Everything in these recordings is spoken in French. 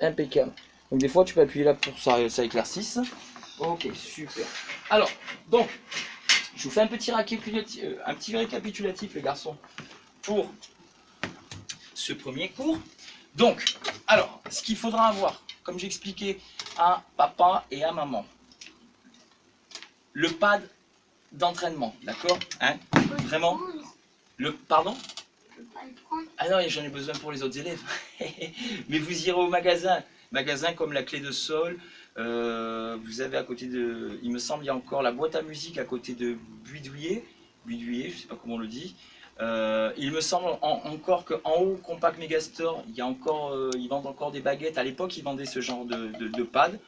Impeccable. Donc des fois tu peux appuyer là pour ça éclaircisse. Ok, super. Alors, donc, je vous fais un petit récapitulatif les garçons pour ce premier cours. Donc, alors, ce qu'il faudra avoir, comme j'ai expliqué à papa et à maman, le pad d'entraînement, d'accord, hein, vraiment, pardon. Ah non, j'en ai besoin pour les autres élèves. Mais vous irez au magasin comme la Clé de Sol. Vous avez à côté de, il me semble, il y a encore la boîte à musique à côté de Buidouillet, je sais pas comment on le dit. Il me semble encore qu'en haut, Compact Megastore, il y a encore, ils vendent encore des baguettes. À l'époque, ils vendaient ce genre de pad.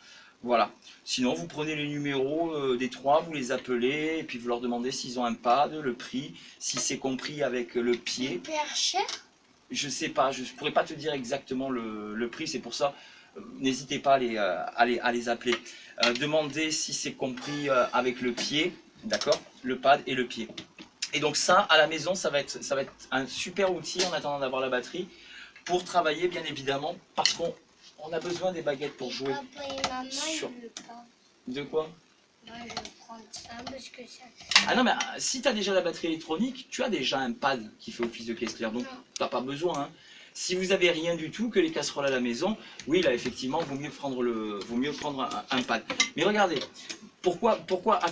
Voilà. Sinon, vous prenez les numéros des trois, vous les appelez, et puis vous leur demandez s'ils ont un pad, le prix, si c'est compris avec le pied. Hyper cher? Je sais pas, je ne pourrais pas te dire exactement le prix, c'est pour ça, n'hésitez pas à les appeler. Demandez si c'est compris avec le pied, d'accord, le pad et le pied. Et donc ça, à la maison, ça va être un super outil en attendant d'avoir la batterie pour travailler, bien évidemment, parce qu'on a besoin des baguettes pour jouer. Papa et maman, ils veulent pas. De quoi? Moi, je vais prendre ça parce que ça... Ah non, mais si tu as déjà la batterie électronique, tu as déjà un pad qui fait office de caisse claire, donc tu n'as pas besoin. Hein. Si vous n'avez rien du tout, que les casseroles à la maison, oui, là, effectivement, vaut mieux prendre un pad. Mais regardez, à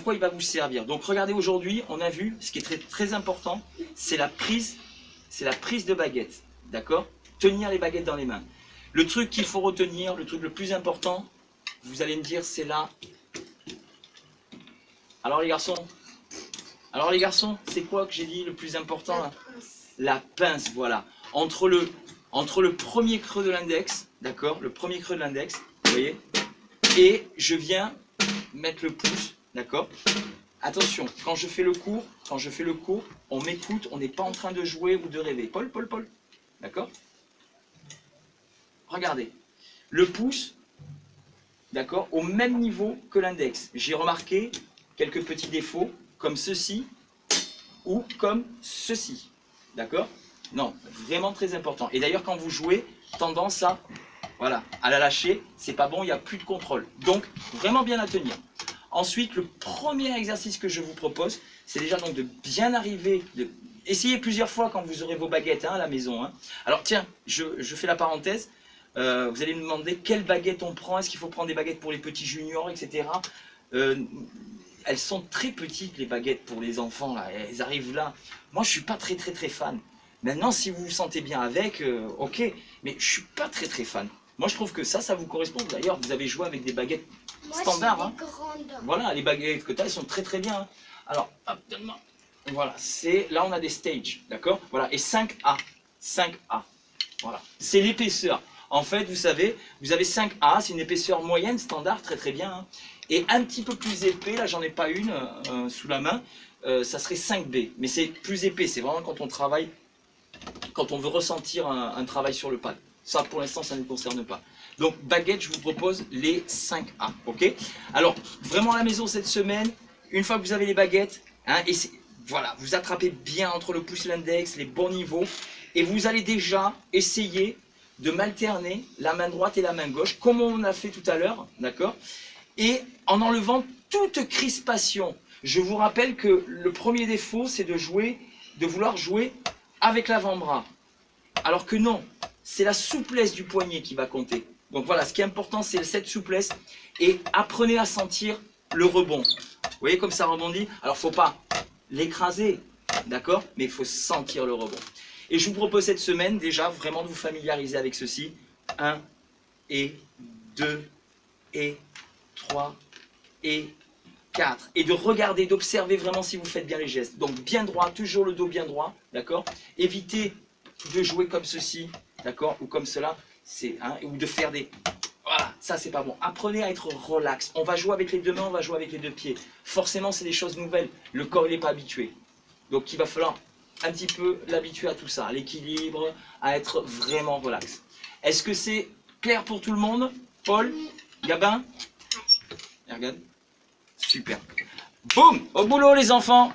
quoi il va vous servir? Donc regardez, aujourd'hui, on a vu, ce qui est très, très important, c'est la prise de baguette, d'accord? Tenir les baguettes dans les mains. Le truc qu'il faut retenir, le truc le plus important, vous allez me dire, c'est là. Alors les garçons, c'est quoi que j'ai dit le plus important là? La pince, voilà. Entre le premier creux de l'index, d'accord? Le premier creux de l'index, vous voyez? Et je viens mettre le pouce, d'accord? Attention, quand je fais le cours, on m'écoute, on n'est pas en train de jouer ou de rêver. Paul, d'accord? Regardez, le pouce, d'accord, au même niveau que l'index. J'ai remarqué quelques petits défauts, comme ceci ou comme ceci. D'accord? Non, vraiment très important. Et d'ailleurs, quand vous jouez, tendance à la lâcher, c'est pas bon, il n'y a plus de contrôle. Donc, vraiment bien la tenir. Ensuite, le premier exercice que je vous propose, c'est déjà donc de bien arriver, essayez plusieurs fois quand vous aurez vos baguettes à la maison. Hein. Alors tiens, je fais la parenthèse. Vous allez me demander quelle baguette on prend, est-ce qu'il faut prendre des baguettes pour les petits juniors, etc. Elles sont très petites les baguettes pour les enfants, là. Elles arrivent là. Moi je suis pas très fan. Maintenant si vous vous sentez bien avec, ok, mais je suis pas très fan. Moi je trouve que ça vous correspond. D'ailleurs vous avez joué avec des baguettes standards. Hein. Voilà, les baguettes que tu as, elles sont très bien. Hein. Alors, hop, donne-moi. Voilà, là on a des stages, d'accord? Voilà, et 5A. Voilà, c'est l'épaisseur. En fait, vous savez, vous avez 5A, c'est une épaisseur moyenne, standard, très bien. Hein. Et un petit peu plus épais, là j'en ai pas une sous la main, ça serait 5B. Mais c'est plus épais, c'est vraiment quand on travaille, quand on veut ressentir un travail sur le pad. Ça pour l'instant ça ne nous concerne pas. Donc baguette, je vous propose les 5A, ok? Alors, vraiment à la maison cette semaine, une fois que vous avez les baguettes, hein, voilà, vous attrapez bien entre le pouce et l'index, les bons niveaux, et vous allez déjà essayer de m'alterner la main droite et la main gauche, comme on a fait tout à l'heure, d'accord? Et en enlevant toute crispation. Je vous rappelle que le premier défaut, c'est de vouloir jouer avec l'avant-bras. Alors que non, c'est la souplesse du poignet qui va compter. Donc voilà, ce qui est important, c'est cette souplesse. Et apprenez à sentir le rebond. Vous voyez comme ça rebondit? Alors, il ne faut pas l'écraser, d'accord? Mais il faut sentir le rebond. Et je vous propose cette semaine, déjà, vraiment de vous familiariser avec ceci. 1, et 2, et 3, et 4. Et de regarder, d'observer vraiment si vous faites bien les gestes. Donc, bien droit, toujours le dos bien droit, d'accord? Évitez de jouer comme ceci, d'accord? Ou comme cela, ou de faire des... Voilà, ça c'est pas bon. Apprenez à être relax. On va jouer avec les deux mains, on va jouer avec les deux pieds. Forcément, c'est des choses nouvelles. Le corps, il n'est pas habitué. Donc, il va falloir un petit peu l'habituer à tout ça, à l'équilibre, à être vraiment relax. Est-ce que c'est clair pour tout le monde? Paul? Gabin? Regarde. Super. Boum! Au boulot les enfants!